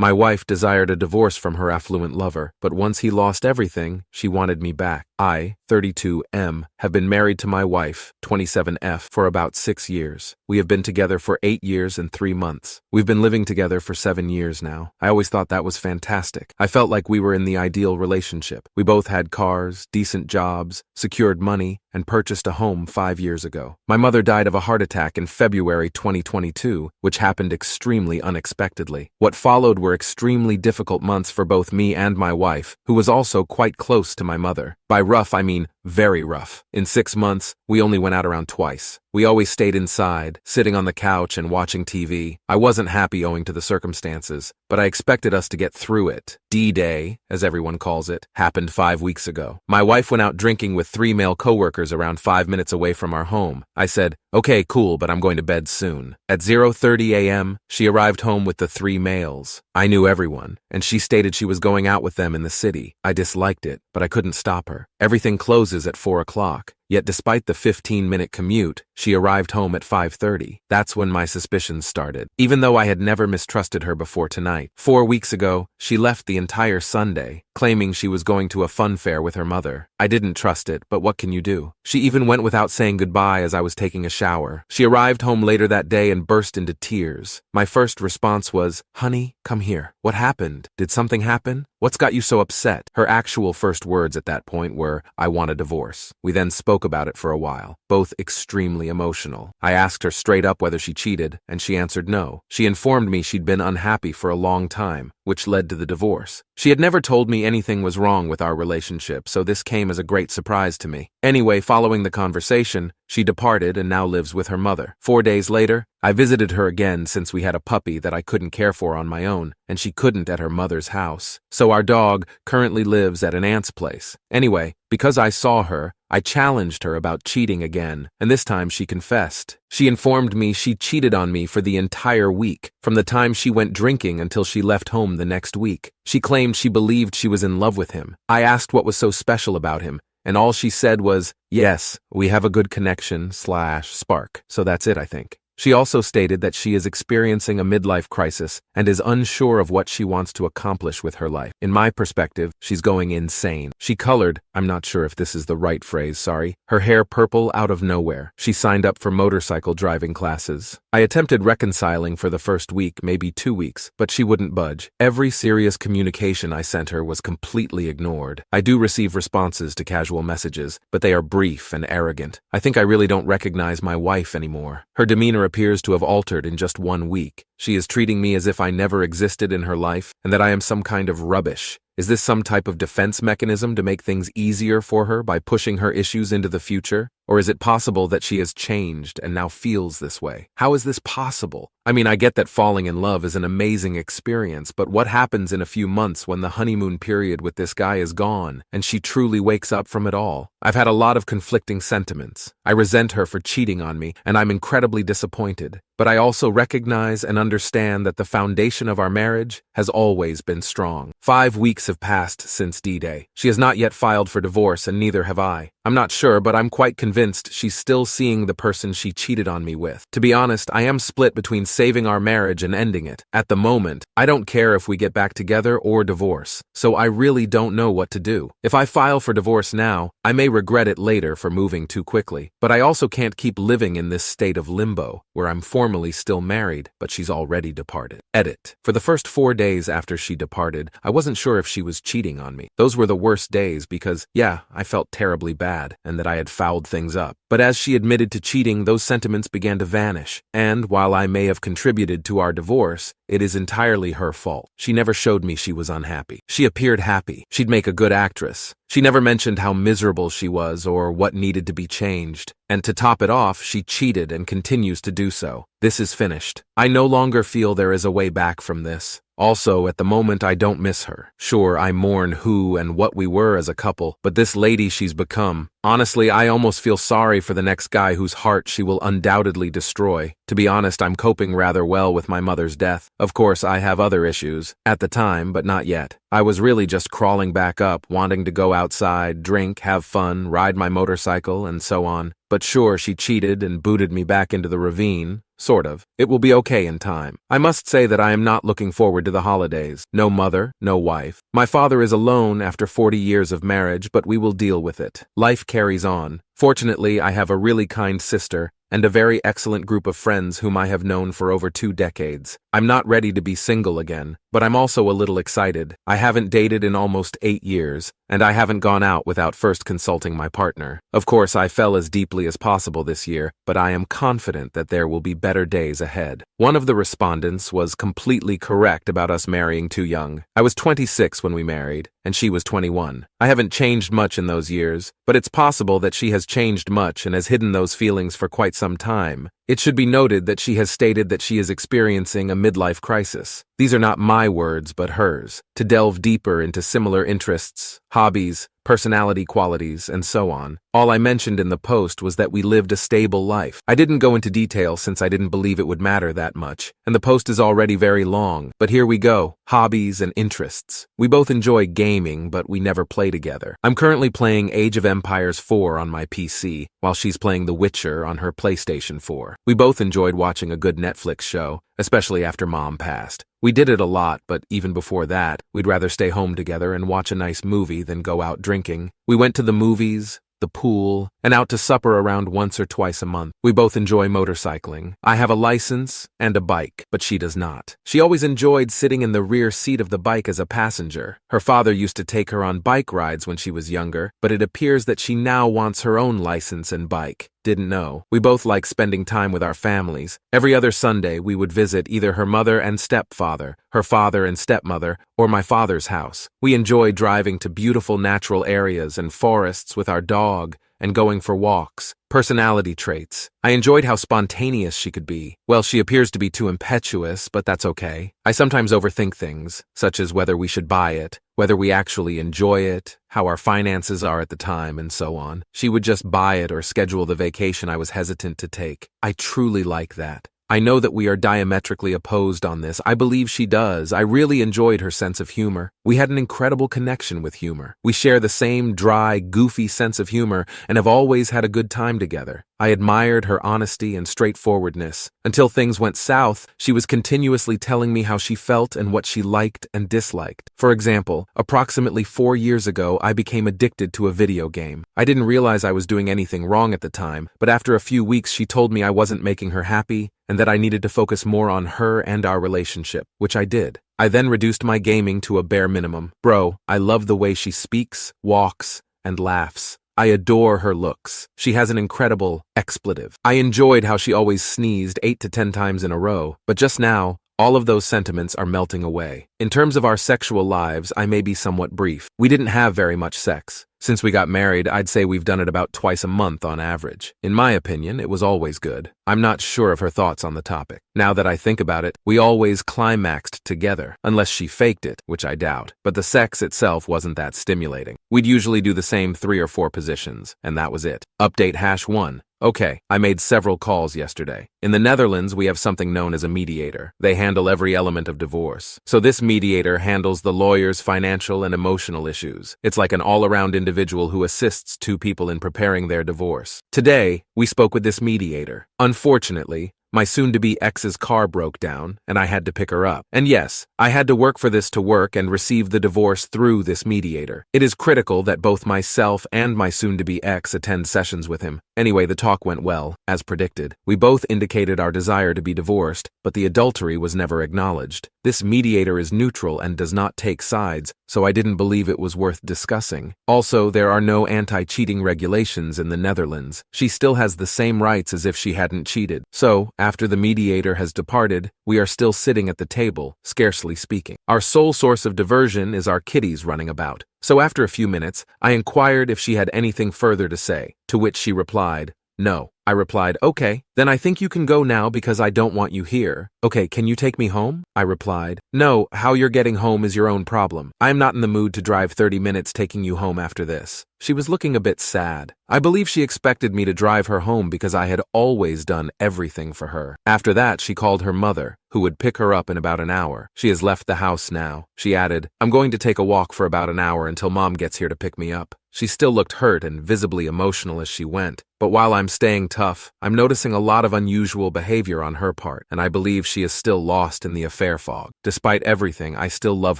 My wife desired a divorce from her affluent lover, but once he lost everything, she wanted me back. I, 32M, have been married to my wife, 27F, for about 6 years. We have been together for 8 years and 3 months. We've been living together for 7 years now. I always thought that was fantastic. I felt like we were in the ideal relationship. We both had cars, decent jobs, secured money, and purchased a home 5 years ago. My mother died of a heart attack in February 2022, which happened extremely unexpectedly. What followed were extremely difficult months for both me and my wife, who was also quite close to my mother. By rough, I mean very rough. In 6 months, we only went out around twice. We always stayed inside, sitting on the couch and watching TV. I wasn't happy owing to the circumstances, but I expected us to get through it. D-Day, as everyone calls it, happened 5 weeks ago. My wife went out drinking with 3 male coworkers around 5 minutes away from our home. I said, "Okay, cool, but I'm going to bed soon." At 0:30 a.m., she arrived home with the 3 males. I knew everyone, and she stated she was going out with them in the city. I disliked it, but I couldn't stop her. Everything closes at 4 o'clock. Yet despite the 15-minute commute, she arrived home at 5:30. That's when my suspicions started, even though I had never mistrusted her before tonight. 4 weeks ago, she left the entire Sunday, claiming she was going to a fun fair with her mother. I didn't trust it, but what can you do? She even went without saying goodbye as I was taking a shower. She arrived home later that day and burst into tears. My first response was, "Honey, come here. What happened? Did something happen? What's got you so upset?" Her actual first words at that point were, "I want a divorce." We then spoke about it for a while, both extremely emotional. I asked her straight up whether she cheated, and she answered no. She informed me she'd been unhappy for a long time, which led to the divorce. She had never told me anything was wrong with our relationship, so this came as a great surprise to me. Anyway, following the conversation, she departed and now lives with her mother. 4 days later, I visited her again since we had a puppy that I couldn't care for on my own, and she couldn't at her mother's house. So our dog currently lives at an aunt's place. Anyway, because I saw her, I challenged her about cheating again, and this time she confessed. She informed me she cheated on me for the entire week, from the time she went drinking until she left home the next week. She claimed she believed she was in love with him. I asked what was so special about him, and all she said was, "Yes, we have a good connection/spark, so that's it, I think." She also stated that she is experiencing a midlife crisis and is unsure of what she wants to accomplish with her life. In my perspective, she's going insane. She colored, I'm not sure if this is the right phrase, sorry, her hair purple out of nowhere. She signed up for motorcycle driving classes. I attempted reconciling for the first week, maybe 2 weeks, but she wouldn't budge. Every serious communication I sent her was completely ignored. I do receive responses to casual messages, but they are brief and arrogant. I think I really don't recognize my wife anymore. Her demeanor appears to have altered in just 1 week. She is treating me as if I never existed in her life and that I am some kind of rubbish. Is this some type of defense mechanism to make things easier for her by pushing her issues into the future? Or is it possible that she has changed and now feels this way? How is this possible? I mean, I get that falling in love is an amazing experience, but what happens in a few months when the honeymoon period with this guy is gone and she truly wakes up from it all? I've had a lot of conflicting sentiments. I resent her for cheating on me, and I'm incredibly disappointed. But I also recognize and understand that the foundation of our marriage has always been strong. 5 weeks have passed since D-Day. She has not yet filed for divorce, and neither have I. I'm not sure, but I'm quite convinced she's still seeing the person she cheated on me with. To be honest, I am split between saving our marriage and ending it. At the moment, I don't care if we get back together or divorce, so I really don't know what to do. If I file for divorce now, I may regret it later for moving too quickly, but I also can't keep living in this state of limbo, where I'm formally still married, but she's already departed. Edit. For the first 4 days after she departed, I wasn't sure if she was cheating on me. Those were the worst days because, yeah, I felt terribly bad, and that I had fouled things up. But as she admitted to cheating, those sentiments began to vanish, and while I may have contributed to our divorce, it is entirely her fault. She never showed me she was unhappy. She appeared happy. She'd make a good actress. She never mentioned how miserable she was or what needed to be changed. And to top it off, she cheated and continues to do so. This is finished. I no longer feel there is a way back from this. Also, at the moment, I don't miss her. Sure, I mourn who and what we were as a couple, but this lady she's become, honestly, I almost feel sorry for the next guy whose heart she will undoubtedly destroy. To be honest, I'm coping rather well with my mother's death. Of course, I have other issues, at the time, but not yet. I was really just crawling back up, wanting to go outside, drink, have fun, ride my motorcycle, and so on. But sure, she cheated and booted me back into the ravine, sort of. It will be okay in time. I must say that I am not looking forward to the holidays. No mother, no wife. My father is alone after 40 years of marriage, but we will deal with it. Life carries on. Fortunately, I have a really kind sister and a very excellent group of friends whom I have known for over 2 decades. I'm not ready to be single again, but I'm also a little excited. I haven't dated in almost 8 years, and I haven't gone out without first consulting my partner. Of course, I fell as deeply as possible this year, but I am confident that there will be better days ahead. One of the respondents was completely correct about us marrying too young. I was 26 when we married, and she was 21. I haven't changed much in those years, but it's possible that she has changed much and has hidden those feelings for quite some time. It should be noted that she has stated that she is experiencing a midlife crisis. These are not my words, but hers. To delve deeper into similar interests, hobbies, personality qualities, and so on. All I mentioned in the post was that we lived a stable life. I didn't go into detail since I didn't believe it would matter that much, and the post is already very long, but here we go. Hobbies and interests. We both enjoy gaming, but we never play together. I'm currently playing Age of Empires 4 on my PC, while she's playing The Witcher on her PlayStation 4. We both enjoyed watching a good Netflix show, especially after Mom passed. We did it a lot, but even before that, we'd rather stay home together and watch a nice movie than go out drinking. We went to the movies, the pool, and out to supper around once or twice a month. We both enjoy motorcycling. I have a license and a bike, but she does not. She always enjoyed sitting in the rear seat of the bike as a passenger. Her father used to take her on bike rides when she was younger, but it appears that she now wants her own license and bike. Didn't know. We both like spending time with our families. Every other Sunday, we would visit either her mother and stepfather, her father and stepmother, or my father's house. We enjoy driving to beautiful natural areas and forests with our dog and going for walks. Personality traits. I enjoyed how spontaneous she could be. Well, she appears to be too impetuous, but that's okay. I sometimes overthink things, such as whether we should buy it, whether we actually enjoy it, how our finances are at the time, and so on. She would just buy it or schedule the vacation I was hesitant to take. I truly like that. I know that we are diametrically opposed on this. I believe she does. I really enjoyed her sense of humor. We had an incredible connection with humor. We share the same dry, goofy sense of humor and have always had a good time together. I admired her honesty and straightforwardness. Until things went south, she was continuously telling me how she felt and what she liked and disliked. For example, approximately 4 years ago, I became addicted to a video game. I didn't realize I was doing anything wrong at the time, but after a few weeks she told me I wasn't making her happy and that I needed to focus more on her and our relationship, which I did. I then reduced my gaming to a bare minimum. Bro, I love the way she speaks, walks, and laughs. I adore her looks. She has an incredible expletive. I enjoyed how she always sneezed 8 to 10 times in a row, but just now, all of those sentiments are melting away. In terms of our sexual lives, I may be somewhat brief. We didn't have very much sex. Since we got married, I'd say we've done it about twice a month on average. In my opinion, it was always good. I'm not sure of her thoughts on the topic. Now that I think about it, we always climaxed together, unless she faked it, which I doubt. But the sex itself wasn't that stimulating. We'd usually do the same 3 or 4 positions, and that was it. Update #1. Okay, I made several calls yesterday. In the Netherlands, we have something known as a mediator. They handle every element of divorce. So this mediator handles the lawyer's financial and emotional issues. It's like an all-around individual who assists 2 people in preparing their divorce. Today, we spoke with this mediator. Unfortunately, my soon-to-be ex's car broke down, and I had to pick her up. And yes, I had to work for this to work and receive the divorce through this mediator. It is critical that both myself and my soon-to-be ex attend sessions with him. Anyway, the talk went well, as predicted. We both indicated our desire to be divorced, but the adultery was never acknowledged. This mediator is neutral and does not take sides, so I didn't believe it was worth discussing. Also, there are no anti-cheating regulations in the Netherlands. She still has the same rights as if she hadn't cheated. So, after the mediator has departed, we are still sitting at the table, scarcely speaking. Our sole source of diversion is our kitties running about. So after a few minutes, I inquired if she had anything further to say, to which she replied, "No." I replied, "Okay, then I think you can go now because I don't want you here." "Okay, can you take me home?" I replied. "No, how you're getting home is your own problem. I am not in the mood to drive 30 minutes taking you home after this." She was looking a bit sad. I believe she expected me to drive her home because I had always done everything for her. After that, she called her mother, who would pick her up in about an hour. She has left the house now. She added, "I'm going to take a walk for about an hour until Mom gets here to pick me up." She still looked hurt and visibly emotional as she went, but while I'm staying tough, I'm noticing a lot of unusual behavior on her part, and I believe she is still lost in the affair fog. Despite everything, I still love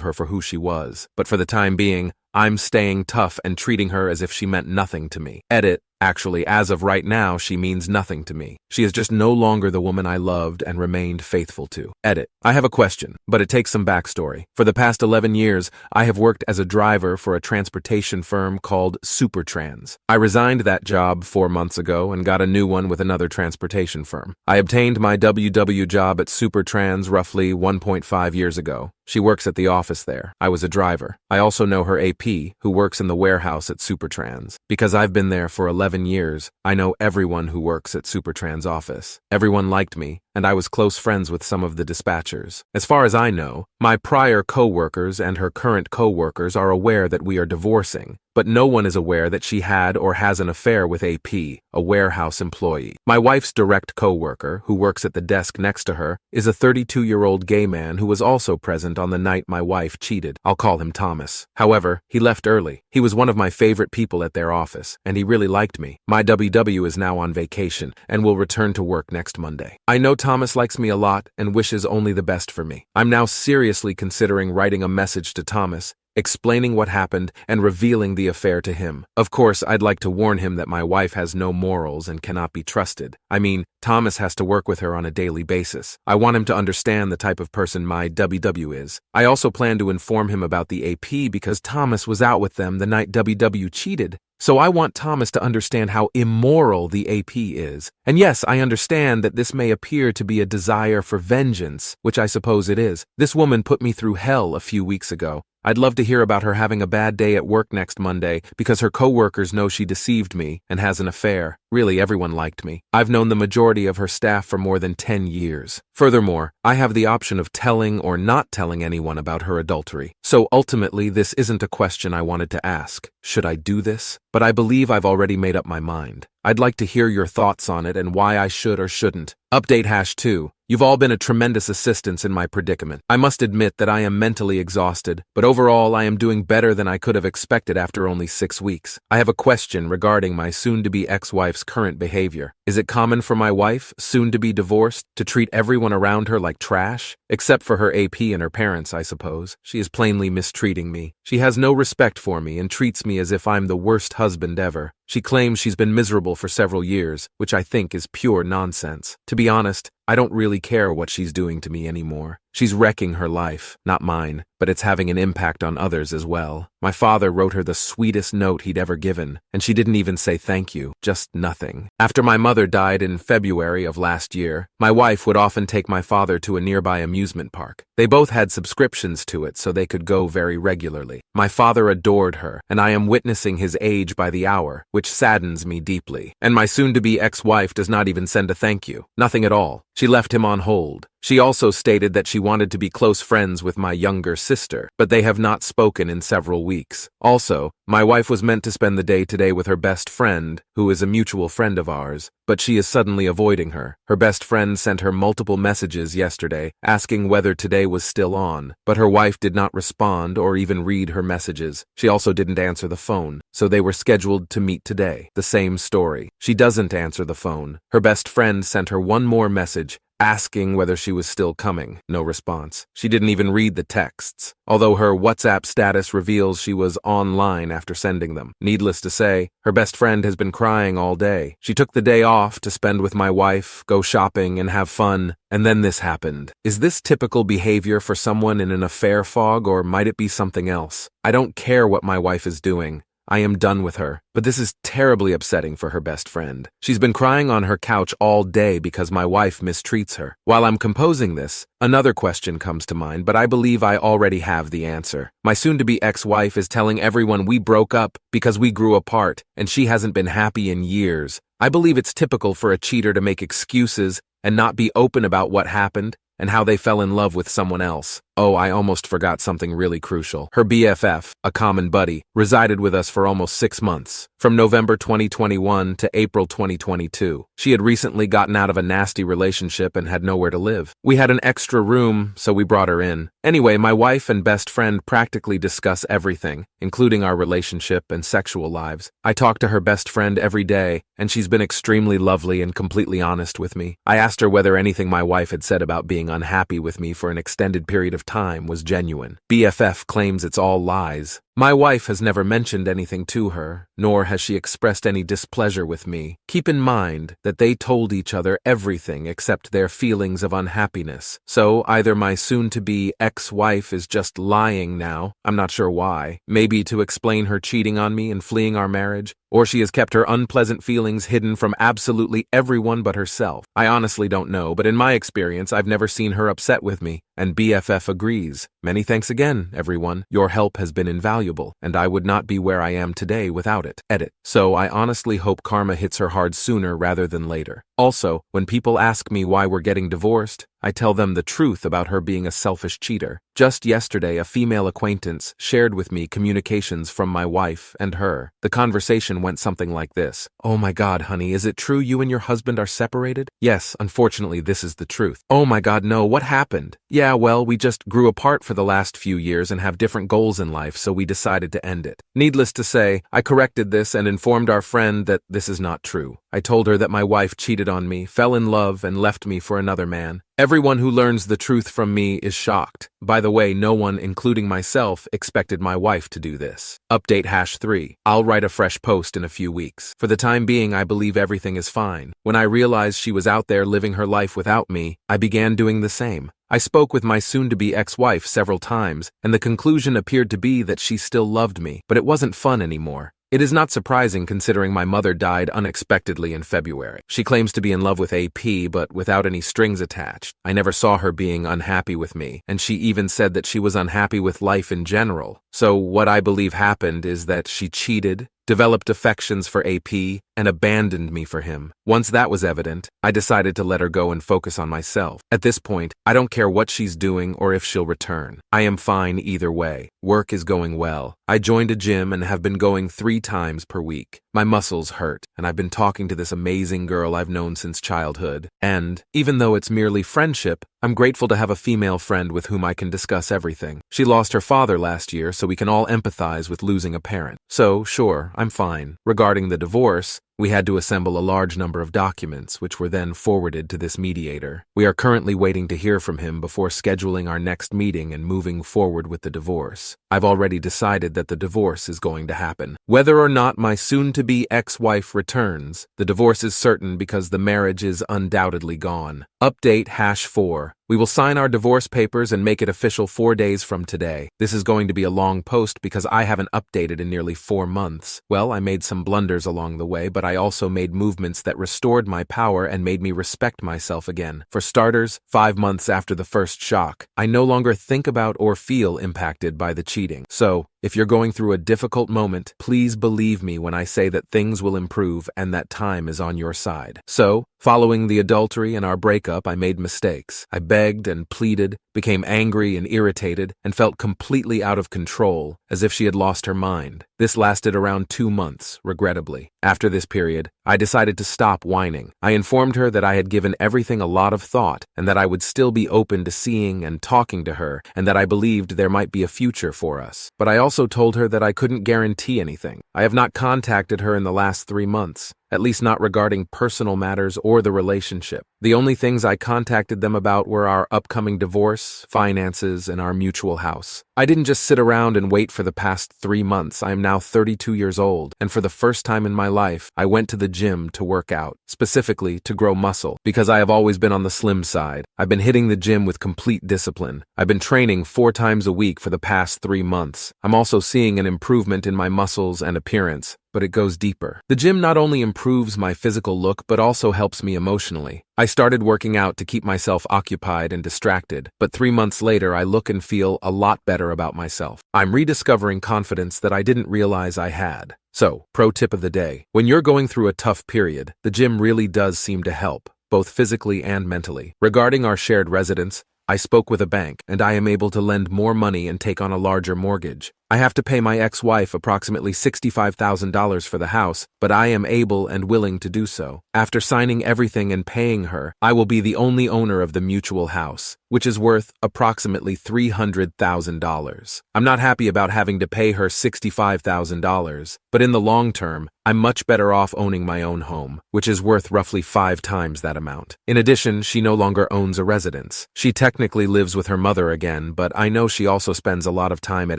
her for who she was, but for the time being, I'm staying tough and treating her as if she meant nothing to me. Edit. Actually, as of right now, she means nothing to me. She is just no longer the woman I loved and remained faithful to. Edit. I have a question, but it takes some backstory. For the past 11 years, I have worked as a driver for a transportation firm called Supertrans. I resigned that job 4 months ago and got a new one with another transportation firm. I obtained my WW job at Supertrans roughly 1.5 years ago. She works at the office there. I was a driver. I also know her AP, who works in the warehouse at Supertrans. Because I've been there for 11 years, I know everyone who works at Supertrans office. Everyone liked me, and I was close friends with some of the dispatchers. As far as I know, my prior co-workers and her current co-workers are aware that we are divorcing, but no one is aware that she had or has an affair with AP, a warehouse employee. My wife's direct co-worker, who works at the desk next to her, is a 32-year-old gay man who was also present on the night my wife cheated. I'll call him Thomas. However, he left early. He was one of my favorite people at their office, and he really liked me. My WW is now on vacation and will return to work next Monday. I know Thomas likes me a lot and wishes only the best for me. I'm now seriously considering writing a message to Thomas, explaining what happened and revealing the affair to him. Of course, I'd like to warn him that my wife has no morals and cannot be trusted. I mean, Thomas has to work with her on a daily basis. I want him to understand the type of person my WW is. I also plan to inform him about the AP because Thomas was out with them the night WW cheated. So I want Thomas to understand how immoral the AP is. And yes, I understand that this may appear to be a desire for vengeance, which I suppose it is. This woman put me through hell a few weeks ago. I'd love to hear about her having a bad day at work next Monday because her co-workers know she deceived me and has an affair. Really, everyone liked me. I've known the majority of her staff for more than 10 years. Furthermore, I have the option of telling or not telling anyone about her adultery. So ultimately, this isn't a question I wanted to ask. Should I do this? But I believe I've already made up my mind. I'd like to hear your thoughts on it and why I should or shouldn't. Update #2. You've all been a tremendous assistance in my predicament. I must admit that I am mentally exhausted, but overall I am doing better than I could have expected after only 6 weeks. I have a question regarding my soon-to-be ex-wife's current behavior. Is it common for my wife, soon-to-be divorced, to treat everyone around her like trash? Except for her AP and her parents, I suppose. She is plainly mistreating me. She has no respect for me and treats me as if I'm the worst husband ever. She claims she's been miserable for several years, which I think is pure nonsense. To be honest, I don't really care what she's doing to me anymore. She's wrecking her life, not mine, but it's having an impact on others as well. My father wrote her the sweetest note he'd ever given, and she didn't even say thank you, just nothing. After my mother died in February of last year, my wife would often take my father to a nearby amusement park. They both had subscriptions to it so they could go very regularly. My father adored her, and I am witnessing his age by the hour, which saddens me deeply. And my soon-to-be ex-wife does not even send a thank you. Nothing at all. She left him on hold. She also stated that she wanted to be close friends with my younger sister, but they have not spoken in several weeks. Also, my wife was meant to spend the day today with her best friend, who is a mutual friend of ours, but she is suddenly avoiding her. Her best friend sent her multiple messages yesterday, asking whether today was still on, but her wife did not respond or even read her messages. She also didn't answer the phone, so they were scheduled to meet today. The same story. She doesn't answer the phone. Her best friend sent her one more message, asking whether she was still coming. No response. She didn't even read the texts, although her WhatsApp status reveals she was online after sending them. Needless to say, her best friend has been crying all day. She took the day off to spend with my wife, go shopping, and have fun, and then this happened. Is this typical behavior for someone in an affair fog, or might it be something else? I don't care what my wife is doing. I am done with her, but this is terribly upsetting for her best friend. She's been crying on her couch all day because my wife mistreats her. While I'm composing this, another question comes to mind, but I believe I already have the answer. My soon-to-be ex-wife is telling everyone we broke up because we grew apart, and she hasn't been happy in years. I believe it's typical for a cheater to make excuses and not be open about what happened and how they fell in love with someone else. Oh, I almost forgot something really crucial. Her BFF, a common buddy, resided with us for almost 6 months, from November 2021 to April 2022. She had recently gotten out of a nasty relationship and had nowhere to live. We had an extra room, so we brought her in. Anyway, my wife and best friend practically discuss everything, including our relationship and sexual lives. I talk to her best friend every day, and she's been extremely lovely and completely honest with me. I asked her whether anything my wife had said about being unhappy with me for an extended period of time was genuine. BFF claims it's all lies. My wife has never mentioned anything to her, nor has she expressed any displeasure with me. Keep in mind that they told each other everything except their feelings of unhappiness. So either my soon-to-be ex-wife is just lying now, I'm not sure why, maybe to explain her cheating on me and fleeing our marriage, or she has kept her unpleasant feelings hidden from absolutely everyone but herself. I honestly don't know, but in my experience, I've never seen her upset with me, and BFF agrees. Many thanks again, everyone. Your help has been invaluable, and I would not be where I am today without it. Edit. So I honestly hope karma hits her hard sooner rather than later. Also, when people ask me why we're getting divorced, I tell them the truth about her being a selfish cheater. Just yesterday, a female acquaintance shared with me communications from my wife and her. The conversation went something like this. "Oh my God, honey, is it true you and your husband are separated?" "Yes, unfortunately, this is the truth." "Oh my God, no, what happened?" "Yeah, well, we just grew apart for the last few years and have different goals in life, so we decided to end it." Needless to say, I corrected this and informed our friend that this is not true. I told her that my wife cheated on me, fell in love, and left me for another man. Everyone who learns the truth from me is shocked. By the way, no one, including myself, expected my wife to do this. Update #3. I'll write a fresh post in a few weeks. For the time being, I believe everything is fine. When I realized she was out there living her life without me, I began doing the same. I spoke with my soon-to-be ex-wife several times, and the conclusion appeared to be that she still loved me, but it wasn't fun anymore. It is not surprising considering my mother died unexpectedly in February. She claims to be in love with AP, but without any strings attached. I never saw her being unhappy with me, and she even said that she was unhappy with life in general. So what I believe happened is that she cheated, developed affections for AP, and abandoned me for him. Once that was evident, I decided to let her go and focus on myself. At this point, I don't care what she's doing or if she'll return. I am fine either way. Work is going well. I joined a gym and have been going 3 times per week. My muscles hurt, and I've been talking to this amazing girl I've known since childhood. And, even though it's merely friendship, I'm grateful to have a female friend with whom I can discuss everything. She lost her father last year, so we can all empathize with losing a parent. So, sure, I'm fine. Regarding the divorce, we had to assemble a large number of documents, which were then forwarded to this mediator. We are currently waiting to hear from him before scheduling our next meeting and moving forward with the divorce. I've already decided that the divorce is going to happen. Whether or not my soon-to-be ex-wife returns, the divorce is certain because the marriage is undoubtedly gone. Update #4. We will sign our divorce papers and make it official 4 days from today. This is going to be a long post because I haven't updated in nearly 4 months. Well, I made some blunders along the way, but I also made movements that restored my power and made me respect myself again. For starters, 5 months after the first shock, I no longer think about or feel impacted by the cheating. So, if you're going through a difficult moment, please believe me when I say that things will improve and that time is on your side. So, following the adultery and our breakup, I made mistakes. I begged and pleaded, became angry and irritated, and felt completely out of control, as if she had lost her mind. This lasted around 2 months, regrettably. After this period, I decided to stop whining. I informed her that I had given everything a lot of thought, and that I would still be open to seeing and talking to her, and that I believed there might be a future for us. But I also told her that I couldn't guarantee anything. I have not contacted her in the last 3 months. At least not regarding personal matters or the relationship. The only things I contacted them about were our upcoming divorce, finances, and our mutual house. I didn't just sit around and wait for the past 3 months. I am now 32 years old, and for the first time in my life, I went to the gym to work out, specifically to grow muscle, because I have always been on the slim side. I've been hitting the gym with complete discipline. I've been training 4 times a week for the past 3 months. I'm also seeing an improvement in my muscles and appearance. But it goes deeper. The gym not only improves my physical look, but also helps me emotionally. I started working out to keep myself occupied and distracted, but 3 months later I look and feel a lot better about myself. I'm rediscovering confidence that I didn't realize I had. So, pro tip of the day. When you're going through a tough period, the gym really does seem to help, both physically and mentally. Regarding our shared residence, I spoke with a bank, and I am able to lend more money and take on a larger mortgage. I have to pay my ex-wife approximately $65,000 for the house, but I am able and willing to do so. After signing everything and paying her, I will be the only owner of the mutual house, which is worth approximately $300,000. I'm not happy about having to pay her $65,000, but in the long term, I'm much better off owning my own home, which is worth roughly 5 times that amount. In addition, she no longer owns a residence. She technically lives with her mother again, but I know she also spends a lot of time at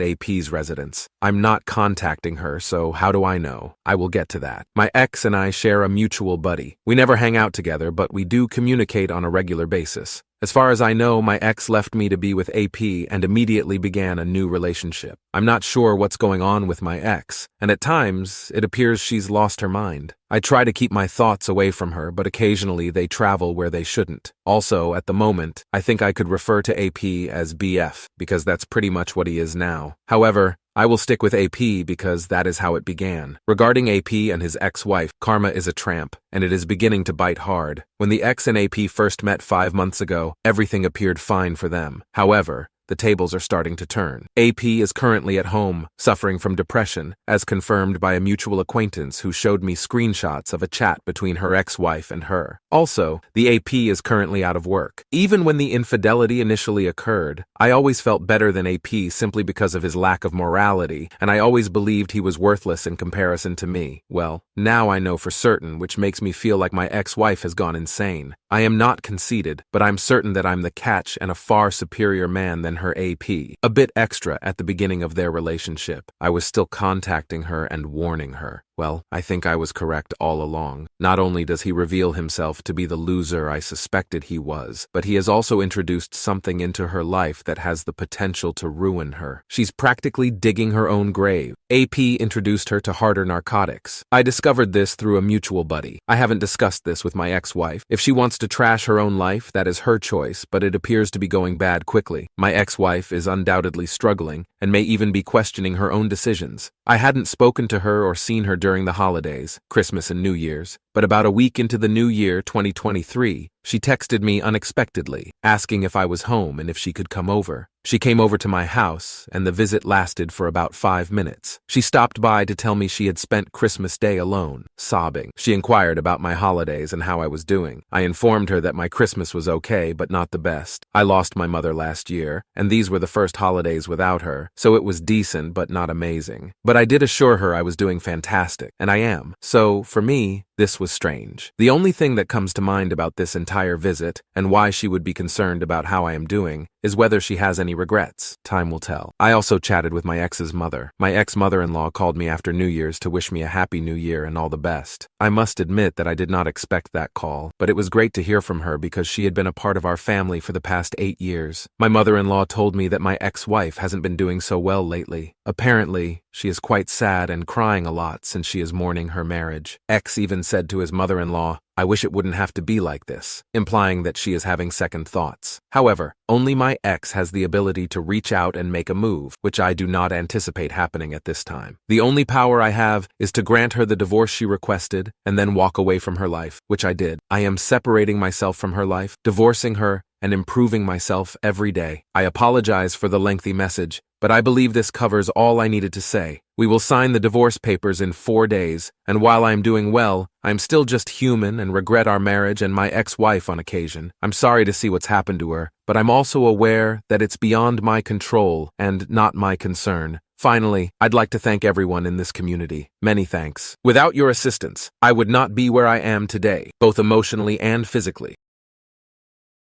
AP's residence. I'm not contacting her, so how do I know? I will get to that. My ex and I share a mutual buddy. We never hang out together, but we do communicate on a regular basis. As far as I know, my ex left me to be with AP and immediately began a new relationship. I'm not sure what's going on with my ex, and at times, it appears she's lost her mind. I try to keep my thoughts away from her, but occasionally they travel where they shouldn't. Also, at the moment, I think I could refer to AP as BF, because that's pretty much what he is now. However, I will stick with AP because that is how it began. Regarding AP and his ex-wife, karma is a tramp, and it is beginning to bite hard. When the ex and AP first met 5 months ago, everything appeared fine for them. However, the tables are starting to turn. AP is currently at home, suffering from depression, as confirmed by a mutual acquaintance who showed me screenshots of a chat between her ex-wife and her. Also, the AP is currently out of work. Even when the infidelity initially occurred, I always felt better than AP simply because of his lack of morality, and I always believed he was worthless in comparison to me. Well, now I know for certain, which makes me feel like my ex-wife has gone insane. I am not conceited, but I'm certain that I'm the catch and a far superior man than her AP. A bit extra at the beginning of their relationship. I was still contacting her and warning her. Well, I think I was correct all along. Not only does he reveal himself to be the loser I suspected he was, but he has also introduced something into her life that has the potential to ruin her. She's practically digging her own grave. AP introduced her to harder narcotics. I discovered this through a mutual buddy. I haven't discussed this with my ex-wife. If she wants to trash her own life, that is her choice, but it appears to be going bad quickly. My ex-wife is undoubtedly struggling and may even be questioning her own decisions. I hadn't spoken to her or seen her during the holidays, Christmas and New Year's, but about a week into the new year, 2023, she texted me unexpectedly, asking if I was home and if she could come over. She came over to my house, and the visit lasted for about 5 minutes. She stopped by to tell me she had spent Christmas Day alone, sobbing. She inquired about my holidays and how I was doing. I informed her that my Christmas was okay, but not the best. I lost my mother last year, and these were the first holidays without her, so it was decent but not amazing. But I did assure her I was doing fantastic, and I am. So, for me, this was strange. The only thing that comes to mind about this entire visit, and why she would be concerned about how I am doing, is whether she has any regrets. Time will tell. I also chatted with my ex's mother. My ex-mother-in-law called me after New Year's to wish me a happy new year and all the best. I must admit that I did not expect that call, but it was great to hear from her because she had been a part of our family for the past 8 years. My mother-in-law told me that my ex-wife hasn't been doing so well lately. Apparently, she is quite sad and crying a lot since she is mourning her marriage. Ex even said to his mother-in-law, "I wish it wouldn't have to be like this," implying that she is having second thoughts. However, only my ex has the ability to reach out and make a move, which I do not anticipate happening at this time. The only power I have is to grant her the divorce she requested and then walk away from her life, which I did. I am separating myself from her life, divorcing her, and improving myself every day. I apologize for the lengthy message, but I believe this covers all I needed to say. We will sign the divorce papers in 4 days, and while I am doing well, I am still just human and regret our marriage and my ex-wife on occasion. I'm sorry to see what's happened to her, but I'm also aware that it's beyond my control and not my concern. Finally, I'd like to thank everyone in this community. Many thanks. Without your assistance, I would not be where I am today, both emotionally and physically.